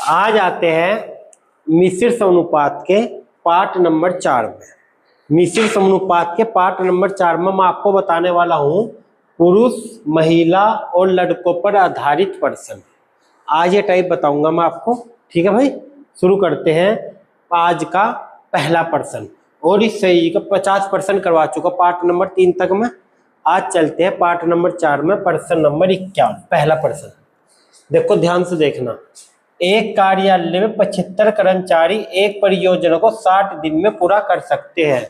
आज आते हैं मिश्र समानुपात के पार्ट नंबर 4 में। मिश्र समानुपात के पार्ट नंबर 4 में मैं आपको बताने वाला हूं पुरुष, महिला और लड़कों पर आधारित प्रश्न। आज ये टाइप बताऊंगा मैं आपको। ठीक है भाई, शुरू करते हैं आज का पहला प्रश्न। और इस सही का 50% करवा चुका पार्ट नंबर 3 तक में। आज चलते हैं पार्ट नंबर 4 में, प्रश्न नंबर 51। पहला प्रश्न देखो, ध्यान से देखना। एक कार्यालय में 75 कर्मचारी एक परियोजना को 60 दिन में पूरा कर सकते हैं।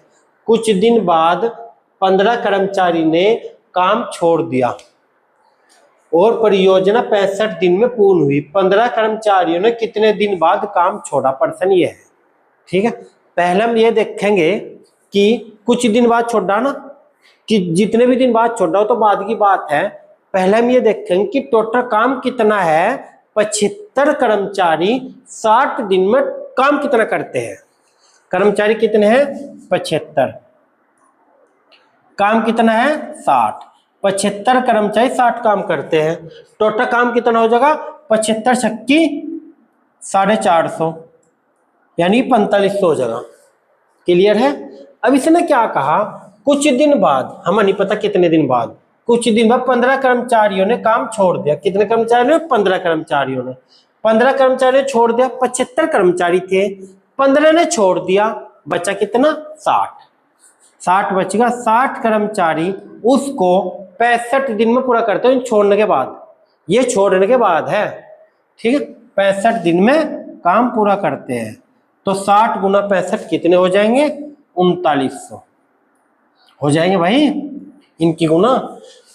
कुछ दिन बाद 15 कर्मचारी ने काम छोड़ दिया और परियोजना 65 दिन में पूर्ण हुई। 15 कर्मचारियों ने कितने दिन बाद काम छोड़ा? प्रश्न ये है। ठीक है, पहले हम ये देखेंगे कि कुछ दिन बाद छोड़ा ना, कि जितने भी दिन बाद छोड़ा हो तो बाद की बात है। पहले हम ये देखेंगे कि टोटल काम कितना है। 75 कर्मचारी 60 दिन में काम कितना करते हैं? कर्मचारी कितने हैं? 75। काम कितना है? 60। 75 कर्मचारी 60 काम करते हैं। टोटल काम कितना हो जाएगा? 75 छक्की 450, यानी 4500 हो जाएगा। क्लियर है? अब इसने क्या कहा? कुछ दिन बाद, हमें नहीं पता कितने दिन बाद, कुछ दिन बाद 15 कर्मचारियों ने काम छोड़ दिया। कितने कर्मचारियों ने? 15 कर्मचारियों ने। 15 कर्मचारियों ने छोड़ दिया। 75 कर्मचारी थे, 15 ने छोड़ दिया, बचा कितना? 60 बच गया। 60 कर्मचारी उसको 65 दिन में पूरा करते हैं छोड़ने के बाद। ये छोड़ने के बाद है, ठीक है। 65 दिन में काम पूरा करते हैं। तो 60 गुना 65 कितने हो जाएंगे? 3900 हो जाएंगे भाई, इनकी गुना।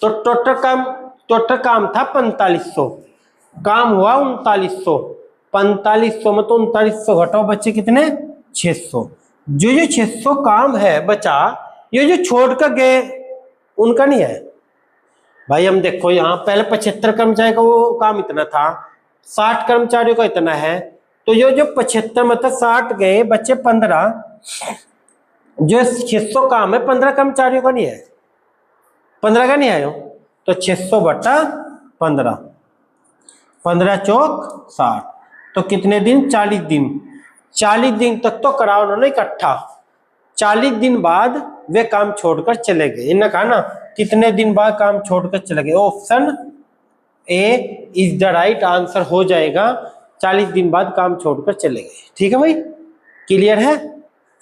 तो टोटल काम था 4500, काम हुआ 3900। 4500 में तो 3900 घटाओ, बच्चे कितने? 600। जो 600 काम है बचा, ये जो छोड़ कर गए उनका नहीं है भाई। हम देखो यहाँ पहले 75 कर्मचारी का वो काम इतना था, 60 कर्मचारियों का इतना है। तो ये जो 75 मतलब 60 गए, बच्चे 15। जो 600 काम है 15 कर्मचारियों का नहीं है, 15 का नहीं आयो। तो 600 बटा 15, 15 चौक 60। तो कितने दिन? 40 दिन। 40 दिन तक तो करा उन्होंने इकट्ठा। 40 दिन बाद वे काम छोड़कर चले गए। इन्होंने कहा ना कितने दिन बाद काम छोड़कर चले गए। Option A is the right answer हो जाएगा। 40 दिन बाद काम छोड़कर चले गए। ठीक है भाई, क्लियर है?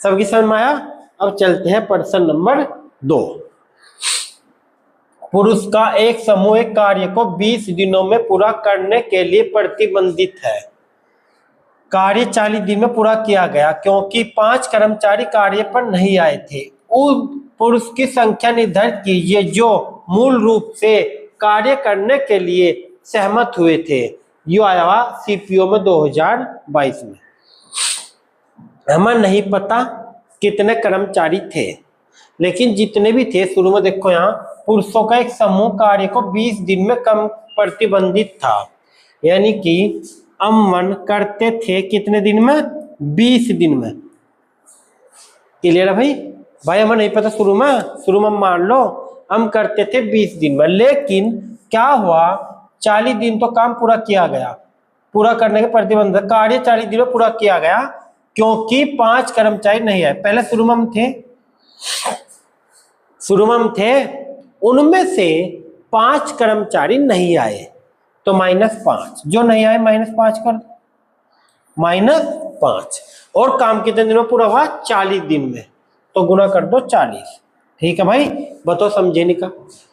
सबकी समझ में आया? अब चलते हैं प्रश्न नंबर 2। पुरुष का एक समूह एक कार्य को 20 दिनों में पूरा करने के लिए प्रतिबंधित है। कार्य 40 दिन में पूरा किया गया क्योंकि 5 कर्मचारी कार्य पर नहीं आए थे। उस पुरुष की संख्या निर्धारित कीजिए जो मूल रूप से कार्य करने के लिए सहमत हुए थे। यो आया हुआ सीपीओ में 2022 में। हमें नहीं पता कितने कर्मचारी थे, लेकिन जितने भी थे, शुरू में देखो यहाँ पुरुषों का एक समूह कार्य को 20 दिन में कम प्रतिबंधित था, यानी कि अमन करते थे कितने दिन में? 20 दिन में। क्लियर है भाई? भाई हमें नहीं पता शुरू में मान लो हम करते थे 20 दिन में, लेकिन क्या हुआ? 40 दिन तो काम पूरा किया गया। पूरा करने के प्रतिबंध, कार्य 40 दिन में पूरा किया गया क्योंकि 5 कर्मचारी नहीं आए। पहले शुरू में हम थे, उनमें से 5 कर्मचारी नहीं आए, तो -5। जो नहीं आए -5 कर दो, -5। और काम कितने दिन में पूरा हुआ? 40 दिन में, तो गुना कर दो 40। ठीक है भाई, बताओ समझे नहीं का?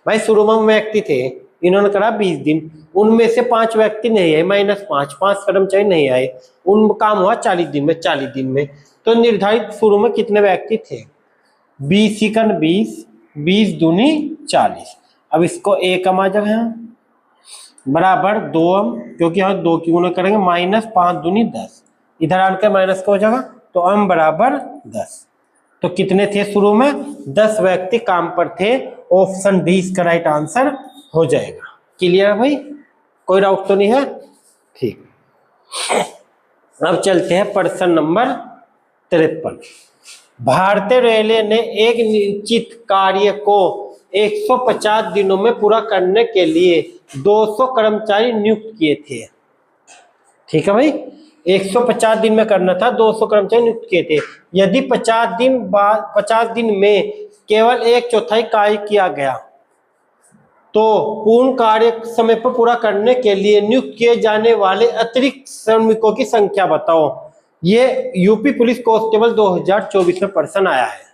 भाई शुरू में व्यक्ति थे, इन्होंने करा 20 दिन, उनमें से 5 व्यक्ति नहीं आए, -5 कर्मचारी नहीं आए, उन काम हुआ 40 दिन में। 40 दिन में तो निर्धारित शुरू में कितने व्यक्ति थे? 20 इकन 20, 20 दूनी 40। अब इसको एक आ जाएगा बराबर 2, क्योंकि यहाँ 2 की गुना करेंगे, -5 दूनी 10। इधर आकर माइनस का हो जाएगा, तो m बराबर 10। तो कितने थे शुरू में? 10 व्यक्ति काम पर थे। ऑप्शन डी इसका राइट आंसर हो जाएगा। क्लियर है भाई? कोई डाउट तो नहीं है? ठीक। अब चलते हैं प्रश्न नंबर 53। भारतीय रेलवे ने एक निश्चित कार्य को 150 दिनों में पूरा करने के लिए 200 कर्मचारी नियुक्त किए थे। ठीक है भाई, 150 दिन में करना था, 200 कर्मचारी नियुक्त किए थे। यदि 50 दिन में केवल 1/4 कार्य किया गया तो पूर्ण कार्य समय पर पूरा करने के लिए नियुक्त किए जाने वाले अतिरिक्त श्रमिकों की संख्या बताओ। ये यूपी पुलिस कांस्टेबल 2024 में प्रश्न आया है।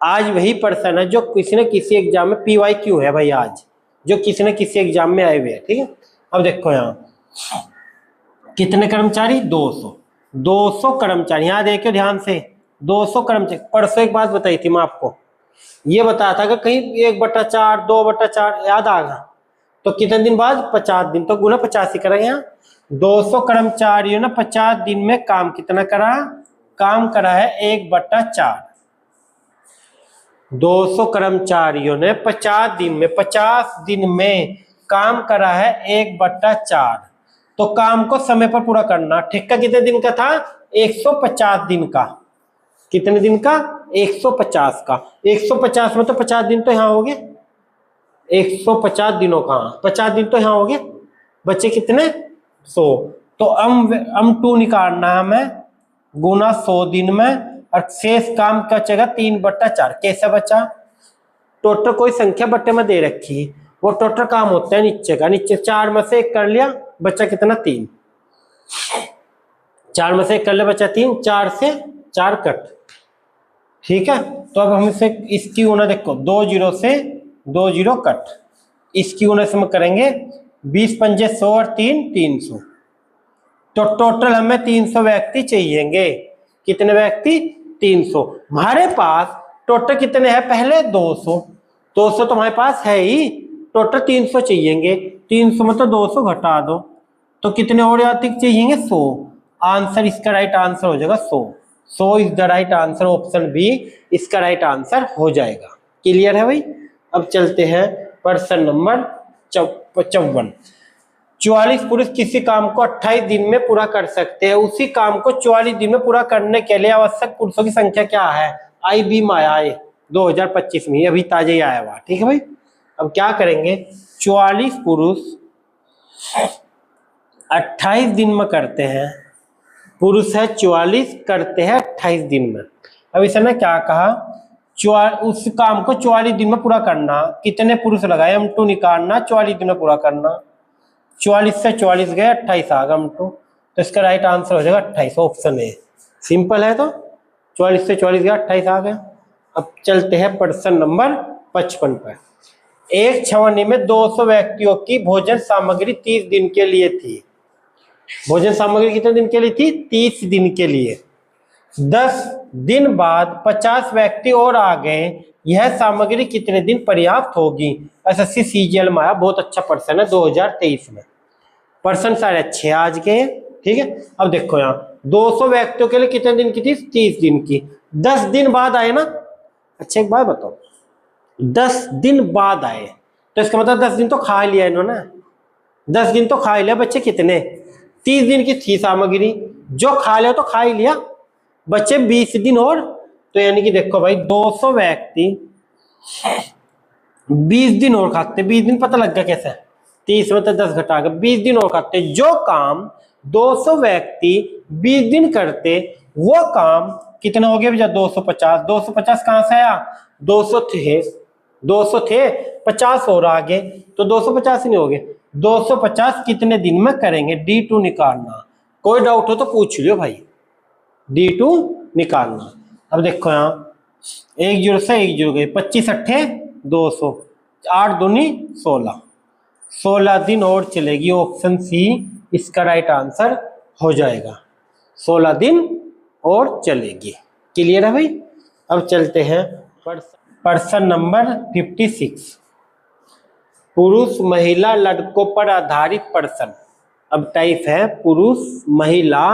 आज वही प्रश्न है जो किसी न किसी एग्जाम में PYQ है भाई, आज जो किसी न किसी एग्जाम में आए हुए हैं। ठीक है, अब देखो यहाँ कितने कर्मचारी, 200 कर्मचारी। यहाँ देखो ध्यान से, 200 कर्मचारी। परसों एक बात बताई थी मैं आपको, ये बताया था कि कहीं 1/4 2/4 याद आ गया। तो कितने दिन बाद, 50 दिन, तो गुना 50 ही करेंगे। यहाँ 200 कर्मचारियों ने 50 दिन में काम कितना करा, काम करा है 1/4। 200 कर्मचारियों ने 50 दिन में काम करा है 1/4। तो काम को समय पर पूरा करना। ठेका कितने दिन का था, 150 दिन का। कितने दिन का, 150 का। 150 में तो 50 दिन तो यहाँ हो गए, 150 दिनों का 50 दिन तो यहाँ हो गए, बच्चे कितने, 100। तो M2 निकालना है हमें, गुना 100 दिन में, और शेष काम का बचेगा 3/4। कैसे बचा, टोटल कोई संख्या बट्टे में दे रखी, वो टोटल काम होता है नीचे का। नीचे 4 में से 1 कर लिया, बच्चा कितना, 3। 4 में से 1 कर लिया, बच्चा 3। 4 से 4 कट। ठीक है, तो अब हम इसे इसकी गुना देखो, 2 0 से 2 0 कट। इसकी गुना से हम करेंगे 20 पंजे 100 और 3 300। तो टोटल हमें 300 व्यक्ति चाहिएंगे। कितने व्यक्ति, 300। हमारे पास टोटल कितने हैं, पहले 200 तो हमारे पास है ही, टोटल 300 चाहिएंगे। 300 में तो 200 घटा दो, तो कितने और अधिक चाहिएंगे, 100। आंसर, इसका राइट आंसर हो जाएगा 100। 100 is the right answer, option B इसका राइट आंसर हो जाएगा। क्लियर है भाई। अब चलते हैं प्रश्न नंबर 54। 44 पुरुष किसी काम को 28 दिन में पूरा कर सकते हैं। उसी काम को 44 दिन में पूरा करने के लिए आवश्यक पुरुषों की संख्या क्या है। IB में आया है 2025 में, अभी ताजा ही आया हुआ। ठीक है भाई, अब क्या करेंगे, 44 पुरुष 28 दिन में करते हैं। पुरुष है 44, करते हैं 28 दिन में। अब इसने क्या कहा, उस काम को 44 दिन में पूरा करना। कितने पुरुष लगाए, M2 निकालना, 44 दिन में पूरा करना। 44 से 44 गए, 28 आ गया M2, तो इसका राइट आंसर हो जाएगा 28, ऑप्शन ए। सिंपल है, तो 44 से 44 गया, 28 आ गया। अब चलते हैं प्रश्न नंबर 55 पर। एक छावनी में 200 व्यक्तियों की भोजन सामग्री 30 दिन के लिए थी। भोजन सामग्री कितने दिन के लिए थी, 30 दिन के लिए। 10 दिन बाद 50 व्यक्ति और आ गए, यह सामग्री कितने दिन पर्याप्त होगी। SSC CGL में आया, बहुत अच्छा प्रश्न है 2023 में। प्रश्न सारे अच्छे आज के। ठीक है, अब देखो यहाँ 200 व्यक्तियों के लिए कितने दिन की थी, 30 दिन की। 10 दिन बाद आए ना। अच्छा एक बात बताओ, 10 दिन बाद आए तो इसका मतलब 10 दिन तो खा लिया इन्होंने। 10 दिन तो खा लिया, बच्चे कितने, 30 दिन की थी सामग्री, जो खा लिया तो खा ही लिया, बच्चे 20 दिन और। तो यानी कि देखो भाई 200 व्यक्ति 20 दिन और खाते। 20 दिन पता लग गया कैसे, 30 में तो 10 घटा के 20 दिन और खाते। जो काम 200 व्यक्ति 20 दिन करते, वो काम कितना हो गया भैया, 250। 250 कहां से आया, 200 थे 50 और आगे, तो 250 ही नहीं हो गए। 250 कितने दिन में करेंगे, D2 निकालना। कोई डाउट हो तो पूछ लियो भाई, D2 निकालना। अब देखो यहाँ 1 0 से 1 0 गए, 25 अट्ठे 200, 8 दूनी 16, 16 दिन और चलेगी। ऑप्शन सी इसका राइट आंसर हो जाएगा, 16 दिन और चलेगी। क्लियर है भाई। अब चलते हैं प्रश्न नंबर 56। पुरुष महिला लड़कों पर आधारित प्रश्न। अब टाइप है पुरुष महिला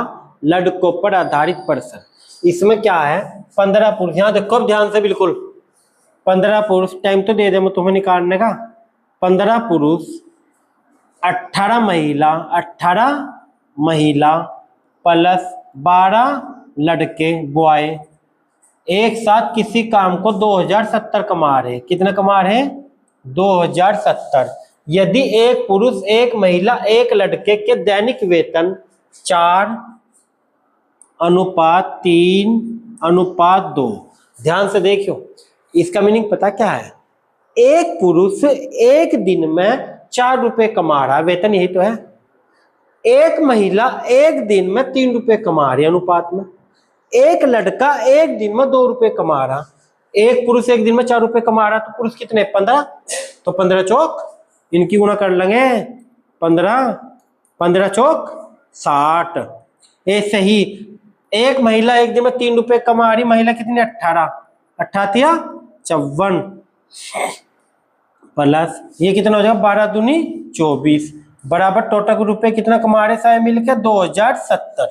लड़कों पर आधारित प्रश्न। इसमें क्या है, 15 पुरुष। यहाँ देखो अब ध्यान से बिल्कुल, 15 पुरुष, टाइम तो दे दे मैं तुम्हें निकालने का। 15 पुरुष 18 महिला प्लस 12 लड़के बॉय एक साथ किसी काम को 2070 कमा रहे। कितना कमा रहे, 2070। यदि एक पुरुष एक महिला एक लड़के के दैनिक वेतन 4:3:2। ध्यान से देखियो, इसका मीनिंग पता क्या है? एक पुरुष एक दिन में 4 रुपए कमा रहा है, वेतन यही तो है। एक महिला एक दिन में 3 रुपए कमा रही है अनुपात में। एक लड़का एक दिन में 2 रुपए कमा रहा। एक पुरुष एक दिन में 4 रुपए कमा रहा, तो पुरुष कितने? 15। तो 15 चौक इनकी गुणा कर लेंगे, 15 चौक 60। ऐसे ही एक महिला एक दिन में 3 रुपए कमा रही, महिला कितनी? 18। 18 54 प्लस ये कितना हो जाएगा? 12 दूनी 24 बराबर टोटल रुपए कितना कमा रहे सारे मिलकर? 2070।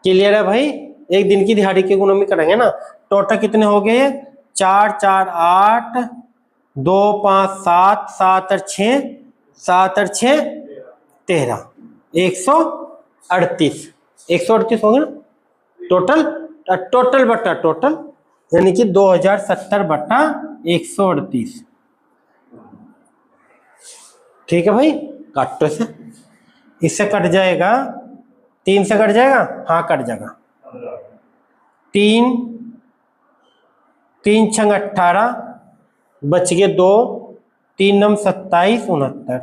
क्लियर है भाई? एक दिन की दिहाड़ी के गुणों में करेंगे ना। टोटल कितने हो गए? 4 4 8 2 5 7 7 और 6 7 और 6 13 138 138 हो गया ना टोटल। टोटल बटा टोटल यानी कि 2070 बटा 138। ठीक है भाई, काटो से, इससे कट जाएगा 3 से कट जाएगा, हाँ कट जाएगा। 3 3 छंग 18 बच गए 2 3 9 27 69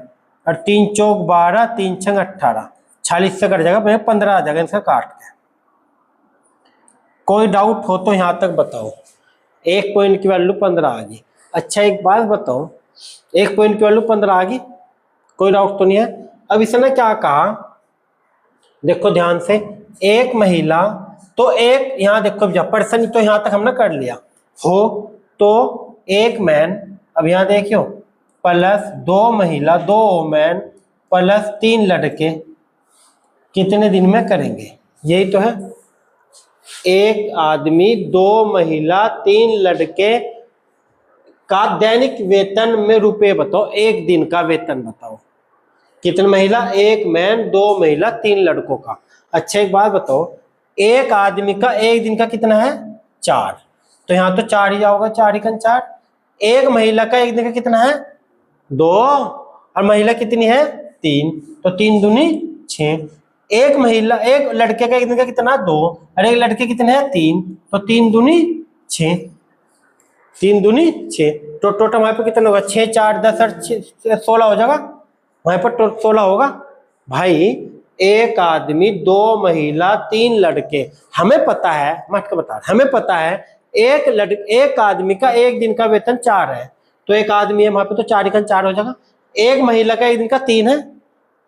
और 3 चौक 12 3 छंग 18 46 से कट जाएगा भाई, 15 आ जाएगा इसका काट के। कोई डाउट हो तो यहाँ तक बताओ। एक पॉइंट की वैल्यू 15 आ गई। अच्छा एक बात बताओ, एक पॉइंट की वैल्यू 15 आ गई, कोई डाउट तो नहीं है। अब इसने क्या कहा देखो ध्यान से, एक महिला तो एक, यहाँ देखो पर्सन तो यहाँ तक हमने कर लिया हो, तो एक मैन, अब यहाँ देखियो प्लस 2 महिला 2 वोमेन प्लस 3 लड़के कितने दिन में करेंगे? यही तो है। एक आदमी 2 महिला 3 लड़के का दैनिक वेतन में रुपए बताओ, एक दिन का वेतन बताओ कितने? महिला एक मैन 2 महिला 3 लड़कों का। अच्छा एक बात बताओ, एक आदमी का एक दिन का कितना है? 4, तो यहाँ तो 4 ही जाओगा, 4 ही 4। एक महिला का एक दिन का कितना है? 2 और महिला कितनी है? 3, तो 3 दूनी 6। एक महिला एक लड़के का एक दिन का कितना? 2 और एक लड़के कितने हैं? 3, तो 3 दूनी 6, 3 दूनी 6। तो टोटल वहां पे कितना होगा? 6 4 10 और 16 हो जाएगा, वहां पर 16 होगा भाई। एक आदमी 2 महिला 3 लड़के, हमें पता है, मत के बता, हमें पता है एक आदमी का एक दिन का वेतन 4 है, तो एक आदमी है वहां पे तो 4 ही 4 हो जाएगा। एक महिला का एक दिन का 3 है,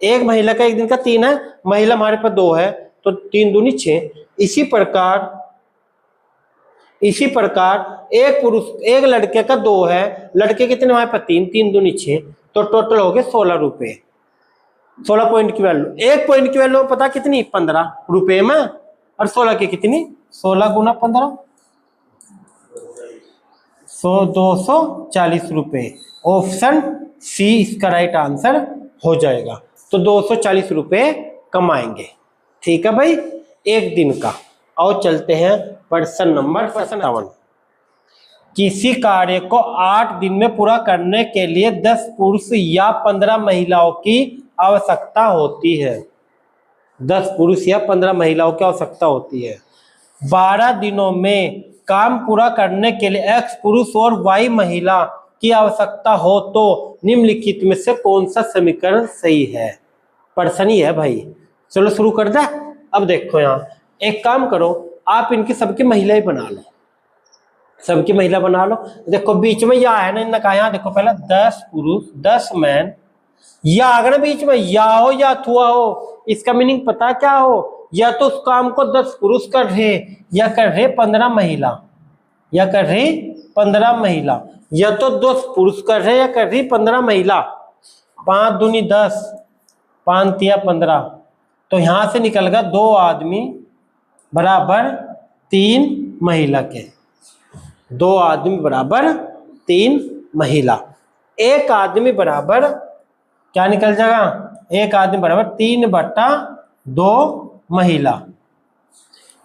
एक महिला का एक दिन का 3 है, महिला हमारे पास 2 है, तो 3 दूनी 6। इसी प्रकार एक पुरुष एक लड़के का 2 है, लड़के कितने हमारे पास? 3, 3 दूनी 6, तो टोटल हो गए 16 रुपए। 16 पॉइंट की वैल्यू, एक पॉइंट की वैल्यू पता कितनी? 15 रुपए में, और 16 की कितनी? 16 गुना 15 240 रुपए। ऑप्शन सी इसका राइट आंसर हो जाएगा। तो 240 रुपए कमाएंगे। ठीक है भाई, एक दिन का। और चलते हैं प्रश्न नंबर 57। किसी कार्य को 8 दिन में पूरा करने के लिए 10 पुरुष या 15 महिलाओं की आवश्यकता होती है। 10 पुरुष या 15 महिलाओं की आवश्यकता होती है। 12 दिनों में काम पूरा करने के लिए X पुरुष और Y महिला की आवश्यकता हो तो निम्नलिखित में से कौन सा समीकरण सही है? प्रश्न ही है भाई। चलो शुरू कर दे। अब देखो यहाँ एक काम करो, आप इनकी सबकी महिला ही बना लो, सबकी महिला बना लो। देखो बीच में या है ना, इनने कहा यहाँ देखो पहले 10 पुरुष 10 मैन, या अगर बीच में या हो या थुआ हो, इसका मीनिंग पता क्या हो? या तो उस काम को 10 पुरुष कर रहे या कर रहे 15 महिला, या कर रही 15 महिला, या तो 10 पुरुष कर रहे या कर रही 15 महिला। 5 दूनी 10 5 तिया 15, तो यहां से निकल गया 2 आदमी बराबर 3 महिला के, 2 आदमी बराबर 3 महिला। एक आदमी बराबर क्या निकल जाएगा? एक आदमी बराबर 3 बटा 2 महिला।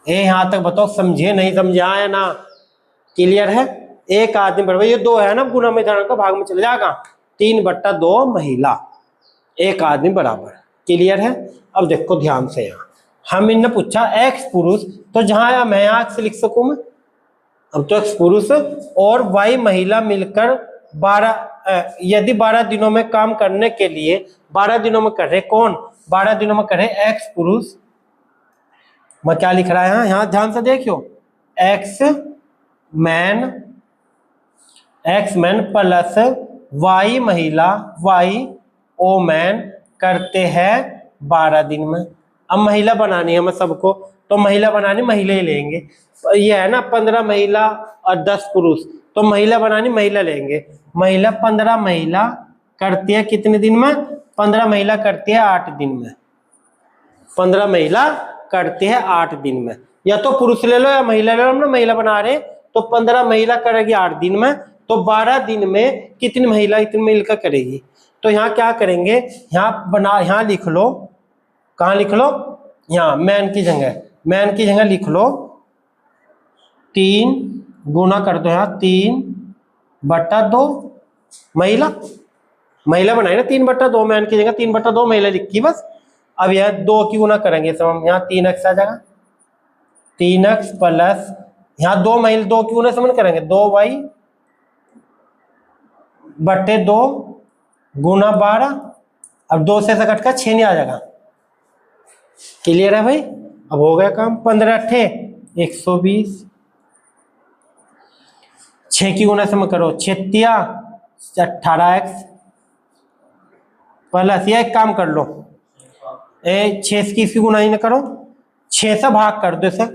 यहां तक बताओ समझे नहीं समझे, आया ना? क्लियर है? एक आदमी बराबर, ये 2 है ना, गुना में जाने का भाग में चले जाएगा, 3 बटा 2 महिला, एक आदमी बराबर। क्लियर है। अब देखो ध्यान से, यहाँ हम इनने पूछा एक्स पुरुष, तो जहां मैं यहाँ एक्स लिख सकूं मैं, अब तो एक्स पुरुष और वाई महिला मिलकर 12 यदि 12 दिनों में काम करने के लिए 12 दिनों में कर रहे कौन, 12 दिनों में कर रहे एक्स पुरुष। मैं क्या लिख रहा है यहाँ ध्यान से देखियो, एक्स मैन प्लस वाई महिला वाई ओ मैन करते हैं 12 दिन में। अब महिला बनानी है हमें सबको, तो महिला बनानी महिला ही लेंगे, ये है ना 15 महिला और 10 पुरुष, तो महिला बनानी महिला लेंगे। महिला 15 महिला करती है कितने दिन में, 15 महिला करती है 8 दिन में, 15 महिला करती है 8 दिन में। या तो पुरुष ले लो या महिला ले लो, हम ना महिला बना रहे, तो 15 महिला करेगी 8 दिन में, तो 12 दिन में कितनी महिला इतनी मिलकर करेगी। तो यहाँ क्या करेंगे, यहाँ लिख लो, कहाँ लिख लो, यहाँ मैन की जगह लिख लो 3 गुना कर दो, यहाँ 3/2 महिला बनाई ना, 3/2 मैन की जगह 3/2 महिला लिखी बस। अब यह 2 की गुना करेंगे सब हम, यहाँ 3x आ जाएगा, 3x प्लस यहाँ 2 महिला 2 की गुना समझ करेंगे 2y/2 गुना 12, अब 2 से कट कर 6 नहीं आ जाएगा। क्लियर है भाई, अब हो गया काम। 15×8 120, 6 की गुना से करो 6 18x प्लस, ये एक काम कर लो 6 की इसकी गुना ही ना करो, 6 से भाग कर दो इसे,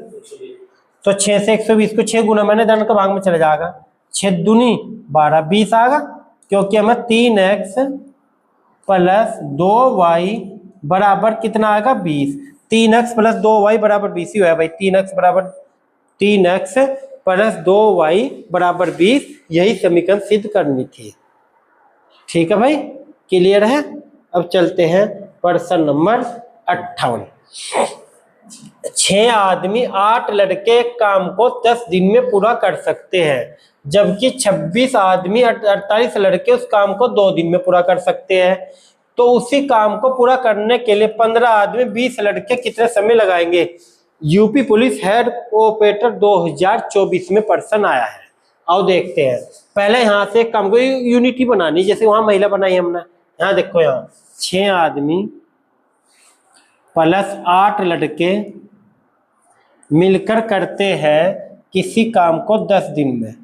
तो 6 से 120 को 6 गुना मैंने धन का भाग में चले जाएगा, 6 दूनी 12 20 आएगा, क्योंकि हमें 3x प्लस 2y बराबर कितना आएगा 20, 3x प्लस 2y बराबर 20 ही हुआ भाई, 3x प्लस 2y बराबर 20, यही समीकरण सिद्ध करनी थी। ठीक है भाई, क्लियर है। अब चलते हैं प्रश्न नंबर 58। 6 आदमी 8 लड़के काम को 10 दिन में पूरा कर सकते हैं, जबकि 26 आदमी 48 लड़के उस काम को 2 दिन में पूरा कर सकते हैं। तो उसी काम को पूरा करने के लिए 15 आदमी 20 लड़के कितने समय लगाएंगे। यूपी पुलिस हेड ऑपरेटर 2024 में प्रश्न आया है। आओ देखते हैं। पहले यहाँ से काम को यूनिटी बनानी, जैसे वहां महिला बनाई हमने, यहाँ देखो यहाँ 6 आदमी प्लस 8 लड़के मिलकर करते हैं किसी काम को 10 दिन में,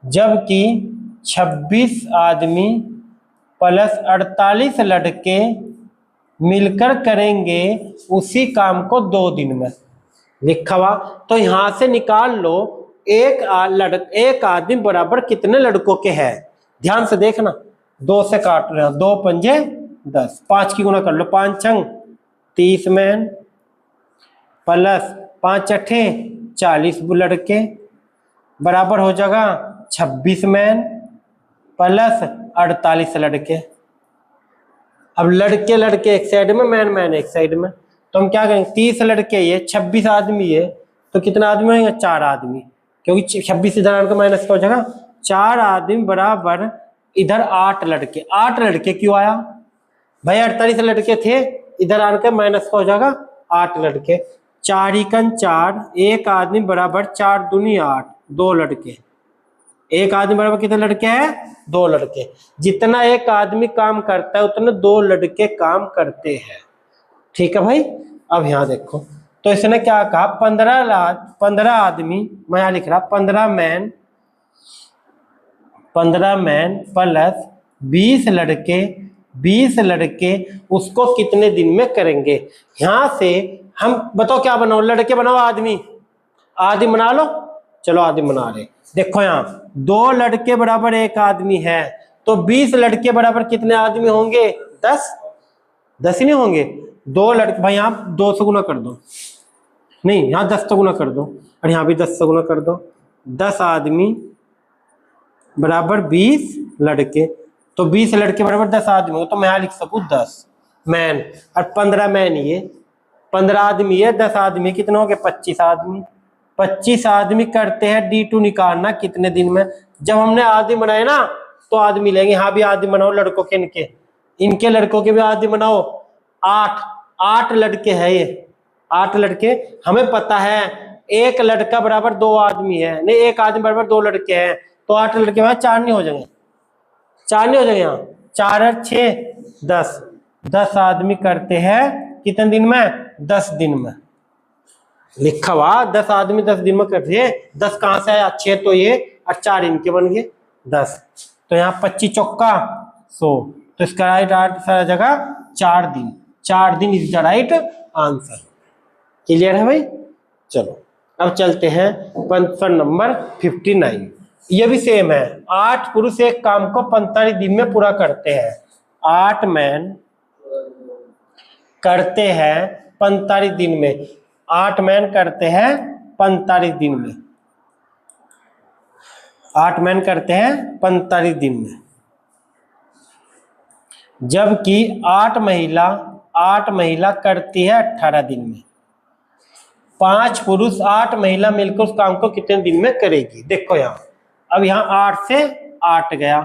जबकि 26 आदमी प्लस 48 लड़के मिलकर करेंगे उसी काम को 2 दिन में। लिखा हुआ, तो यहां से निकाल लो एक आदमी बराबर कितने लड़कों के हैं। ध्यान से देखना, 2 से काट रहे हैं, 2 पंजे 10, 5 की गुना कर लो, 5 छंग 30 मैन प्लस 5 अठे 40 लड़के बराबर हो जाएगा 26 मैन प्लस 48 लड़के। अब लड़के एक साइड में, मैन एक साइड में, तो हम क्या करेंगे 30 लड़के ये 26 आदमी है, तो कितना आदमी होंगे 4 आदमी, क्योंकि 26 इधर आकर माइनस का हो जाएगा, 4 आदमी बराबर इधर 8 लड़के। 8 लड़के क्यों आया भाई, 48 लड़के थे, इधर आकर माइनस का हो जाएगा 8 लड़के। 4 एकन 4, एक आदमी बराबर 4 दूनी 8, 2 लड़के। एक आदमी बराबर कितने लड़के हैं 2 लड़के। जितना एक आदमी काम करता है उतने 2 लड़के काम करते हैं। ठीक है भाई। अब यहाँ देखो, तो इसने क्या कहा 15 आदमी, मैं यहाँ लिख रहा 15 मैन प्लस 20 लड़के उसको कितने दिन में करेंगे। यहाँ से हम बताओ क्या बनाओ, लड़के बनाओ आदमी बना लो, चलो आदमी बना रहे। देखो यहाँ 2 लड़के बराबर 1 आदमी है, तो 20 लड़के बराबर कितने आदमी होंगे 10 ही नहीं होंगे। 2 लड़के भाई यहाँ 2 से गुना कर दो, नहीं यहाँ 10 से गुना कर दो, और यहाँ भी 10 से गुना कर दो। 10 आदमी बराबर 20 लड़के, तो 20 लड़के बराबर 10 आदमी हो, तो मैं यहाँ लिख सकूँ 10 मैन, और 15 मैन ये 15 आदमी है, 10 आदमी कितने हो गए 25 आदमी। 25 आदमी करते हैं D2 निकालना कितने दिन में। जब हमने आदमी बनाए ना तो आदमी लेंगे, यहाँ भी आदमी बनाओ लड़कों के, इनके लड़कों के भी आदमी बनाओ, 8 8 लड़के हैं ये, 8 लड़के। हमें पता है एक लड़का बराबर 2 आदमी है, नहीं एक आदमी बराबर 2 लड़के हैं, तो 8 लड़के में 4 नहीं हो जाएंगे, 4 नहीं हो जाएंगे यहाँ, 4 और 6 10, 10 आदमी करते हैं कितने दिन में, 10 दिन में। लिखा हुआ 10 आदमी 10 दिन में करते हैं। 10 कहाँ से आया, 6 तो ये और 4 इनके बन गए 10, तो यहाँ 25 चौका 100, तो इसका राइट आंसर आ जाएगा 4 दिन। 4 दिन is the right answer. Clear है भाई। चलो अब चलते हैं क्वेश्चन नंबर 59। ये भी सेम है। 8 पुरुष एक काम को 45 दिन में पूरा करते हैं। 8 मैन करते हैं 45 दिन में, 8 मैन करते हैं 45 दिन में, 8 मैन करते हैं 45 दिन में, जबकि 8 महिला करती है 18 दिन में। 5 पुरुष 8 महिला मिलकर उस काम को कितने दिन में करेगी। देखो यहाँ, अब यहाँ 8 से 8 गया,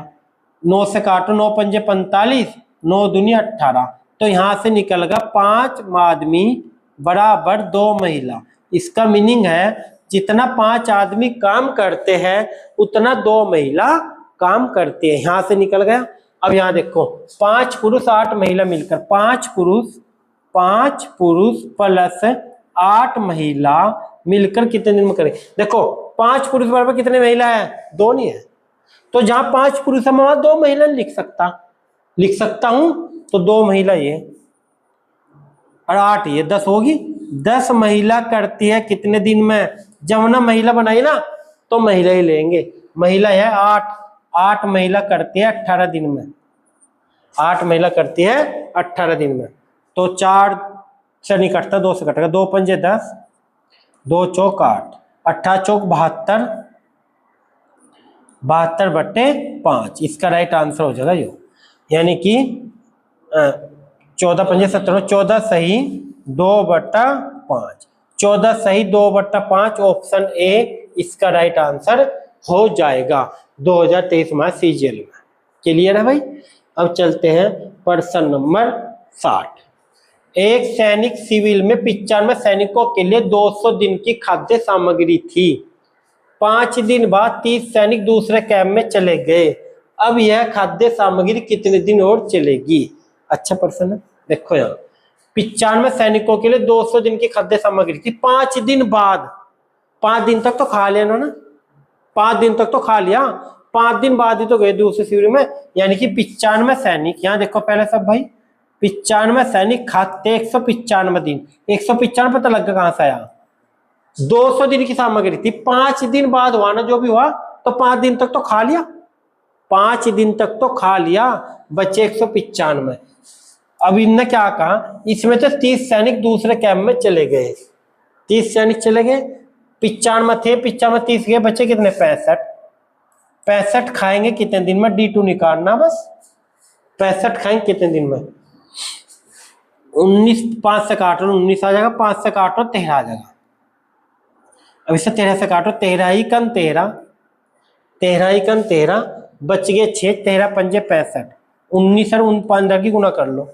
9 से काटो, 9 पंजे 45, 9 दूनी 18, तो यहाँ से निकल गया 5 आदमी बराबर 2 महिला। इसका मीनिंग है जितना 5 आदमी काम करते हैं उतना 2 महिला काम करती है, यहाँ से निकल गया। अब यहाँ देखो 5 पुरुष 8 महिला मिलकर, 5 पुरुष प्लस 8 महिला मिलकर कितने दिन में करें। देखो 5 पुरुष बराबर कितने महिला है, 2 नहीं है, तो जहां 5 पुरुष है वहां 2 महिला लिख सकता हूं, तो 2 महिला ये और 8 ये 10 होगी। 10 महिला करती है कितने दिन में, जब ना महिला बनाई ना तो महिला ही लेंगे, महिला है 8 महिला करती है 18 दिन में, 8 महिला करती है 18 दिन में, तो 4 से नहीं कटता, 2 से कटेगा, 2 पंजे 10, 2 चौक 8, 18 चौक 72, 72 बटे 5, इसका राइट आंसर हो जाएगा यो, यानी कि 14 पंजे 17, 14 सही 2/5, 14 सही 2/5 ऑप्शन ए इसका राइट आंसर हो जाएगा 2023 में सीजीएल में। क्लियर है भाई। अब चलते हैं प्रश्न नंबर 60। एक सैनिक शिविर में 95 सैनिकों के लिए 200 दिन की खाद्य सामग्री थी। 5 दिन बाद 30 सैनिक दूसरे कैंप में चले गए। अब यह खाद्य सामग्री कितने दिन और चलेगी। अच्छा प्रश्न है। देखो यहाँ 95 सैनिकों के लिए 200 दिन की खाद्य सामग्री थी। 5 दिन बाद, 5 दिन तक तो खा लिया ना, 5 दिन तक तो खा लिया, 5 दिन बाद ही तो गए दूसरे शिविर में, यानी कि 95 सैनिक। यहाँ देखो पहले सब भाई 95 सैनिक खाते 195 दिन, 195 पता लग गया कहां से आया, 200 दिन की सामग्री थी, 5 दिन बाद हुआ ना जो भी हुआ, तो 5 दिन तक तो खा लिया, 5 दिन तक तो खा लिया, बचे 195। अब इनने क्या कहा, इसमें तो 30 सैनिक दूसरे कैंप में चले गए, 30 सैनिक चले गए, 95 थे, 95 30 गए, बचे कितने 65। 65 खाएंगे कितने दिन में, D2 निकालना बस, 65 खाएंगे कितने दिन में, 19, 5 से काटो 19 आ जाएगा, 5 से काटो 13 आ जाएगा। अब इससे 13 से काटो, 13 ही कन 13, 13 ही कन 13, बच गए 6, 13 पंजे 65, 19 और 15 की गुना कर लो,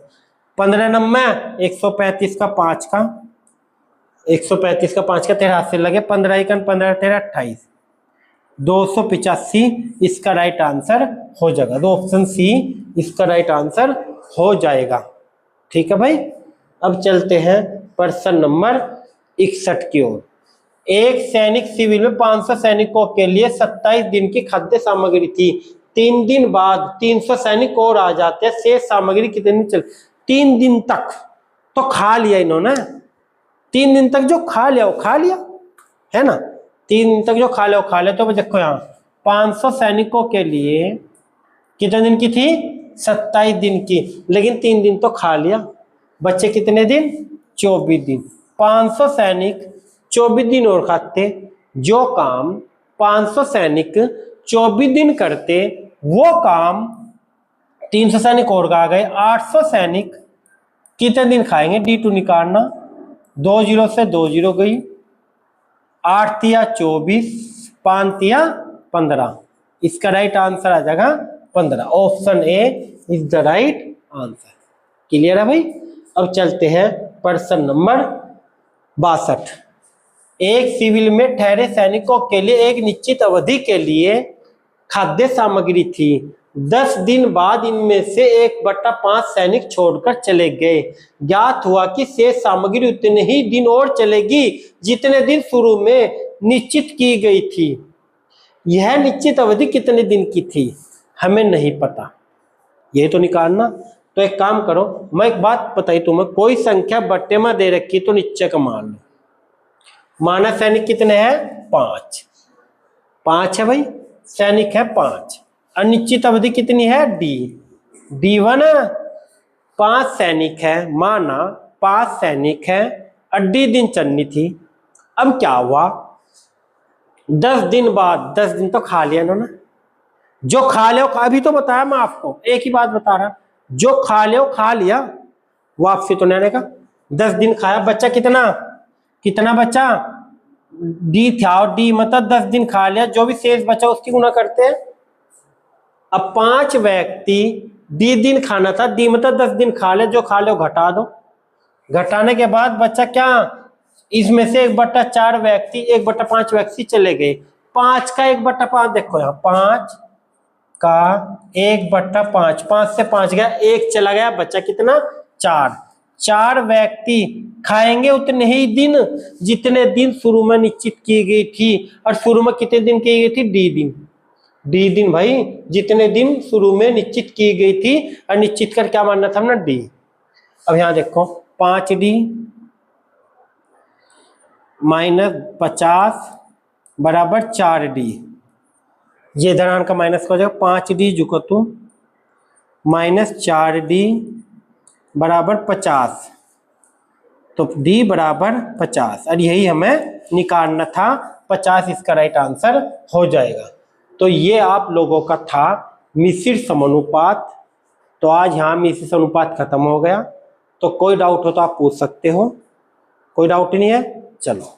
15 नम्बे 135 का 5 का, 135 का 5 का 13 से लगे, 15 ही कन 15 13 28, 285 इसका राइट आंसर हो जाएगा, तो ऑप्शन सी इसका राइट आंसर हो जाएगा। ठीक है भाई। अब चलते हैं प्रश्न नंबर 61 की ओर। एक सैनिक शिविर में 500 सैनिकों के लिए 27 दिन की खाद्य सामग्री थी। 3 दिन बाद 300 सैनिक और आ जाते हैं, शेष सामग्री कितने दिन चल, 3 दिन तक तो खा लिया इन्होंने, 3 दिन तक जो खा लिया वो खा लिया है ना, 3 दिन तक जो खा लिया वो खा लिया। तो देखो यहाँ 500 सैनिकों के लिए कितने दिन की थी, 27 दिन की, लेकिन 3 दिन तो खा लिया, बच्चे कितने दिन, 24 दिन। 500 सैनिक 24 दिन और खाते, जो काम 500 सैनिक 24 दिन करते वो काम 300 सैनिक और आ गए, 800 सैनिक कितने दिन खाएंगे, D2 निकालना, 2 0 से 2 0 गई, 8 तिया 24, 5 तिया 15, इसका राइट आंसर आ जाएगा 15, option A is the right answer. Clear है भाई। अब चलते हैं प्रश्न नंबर 62। एक शिविर में ठहरे सैनिकों के लिए एक निश्चित अवधि के लिए खाद्य सामग्री थी। 10 दिन बाद इनमें से 1/5 सैनिक छोड़कर चले गए। ज्ञात हुआ कि शेष सामग्री उतने ही दिन और चलेगी जितने दिन शुरू में निश्चित की गई थी। यह निश्चित अवधि कितने दिन की थी हमें नहीं पता, ये तो निकालना। तो एक काम करो, मैं एक बात बताई तुम्हें, कोई संख्या बट्टे में दे रखी तो नीचे का मान लो। माना सैनिक कितने हैं? 5 है भाई, सैनिक है 5। अनिश्चित अवधि कितनी है? D1 5 सैनिक है, माना 5 सैनिक है, 80 दिन चलनी थी। अब क्या हुआ, 10 दिन बाद, 10 दिन तो खा लिया इन्होंने, जो खा लिया अभी तो बताया मैं आपको, एक ही बात बता रहा, जो खा लिया खा लिया, वापसी तो नहीं आने का। 10 दिन खाया, बच्चा कितना बच्चा? D था, और D मतलब 10 दिन खा लिया, जो भी शेष बचा उसकी गुना करते हैं। अब 5 व्यक्ति, D दिन खाना था, D मतलब 10 दिन खा लिया, जो खा लिया घटा दो। घटाने के बाद बच्चा क्या, इसमें से 1/4 व्यक्ति, 1/5 व्यक्ति चले गए। 5 का 1/5 देखो यहाँ, 5 का 1/5, 5 से 5 गया, 1 चला गया, बच्चा कितना? 4 व्यक्ति खाएंगे उतने ही दिन जितने दिन शुरू में निश्चित की गई थी। और शुरू में कितने दिन की गई थी? D दिन भाई, जितने दिन शुरू में निश्चित की गई थी, और निश्चित कर क्या मानना था हमने? D। अब यहां देखो, 5D - 50 बराबर 4D। ये धनान का माइनस हो जाएगा, 5D जुको तो -4D बराबर 50, तो D बराबर 50, और यही हमें निकालना था। 50 इसका राइट आंसर हो जाएगा। तो ये आप लोगों का था मिश्रित समानुपात। तो आज यहाँ मिश्रित समानुपात खत्म हो गया। तो कोई डाउट हो तो आप पूछ सकते हो, कोई डाउट नहीं है? चलो।